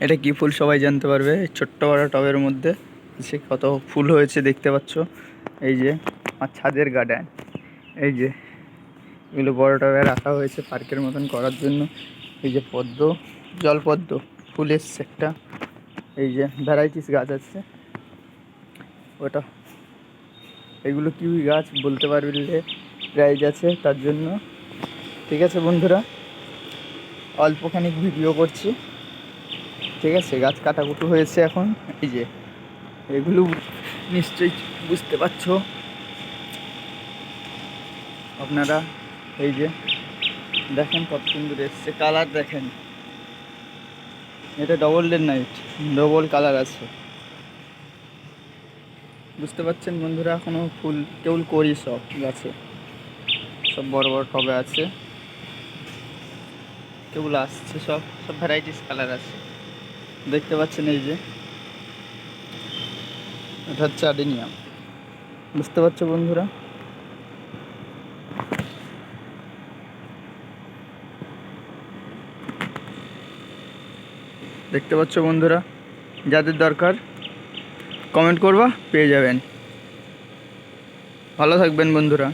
এটা কি ফুল সবাই জানতে পারবে। ছোট্ট বড় টবের মধ্যে সে কত ফুল হয়েছে দেখতে পাচ্ছ। এই যে আমার ছাদের গার্ডেন, এই যে এগুলো বড় টবে রাখা হয়েছে পার্কের মতন করার জন্য। এই যে পদ্ম, জলপদ্ম ফুল এসছে একটা। এই যে ভ্যারাইটিস গাছ আছে ওটা। এগুলো কিউই গাছ বলতে পারলে প্রাইজ আছে তার জন্য। ঠিক আছে বন্ধুরা, অল্পখানি ভিডিও করছি, ঠিক আছে। গাছ কাটাকুটো হয়েছে এখন। এই যে এগুলো নিশ্চয়ই বুঝতে পারছো আপনারা। এই যে দেখেন কত সুন্দর এসছে, কালার দেখেন। এটা double day night, double colour আছে, বুঝতে পারছেন বন্ধুরা। এখনো ফুল কেবল করি সব গাছে, সব বড় বড় টবে আছে, কেবল আসছে। সব সব ভ্যারাইটিস কালার আছে দেখতে পাচ্ছেন। এই যে এটা হচ্ছে অ্যাডেনিয়াম, বুঝতে পারছো বন্ধুরা। দেখতে পাচ্ছ বন্ধুরা, যাদের দরকার কমেন্ট করবা, পেয়ে যাবেন। ভালো থাকবেন বন্ধুরা।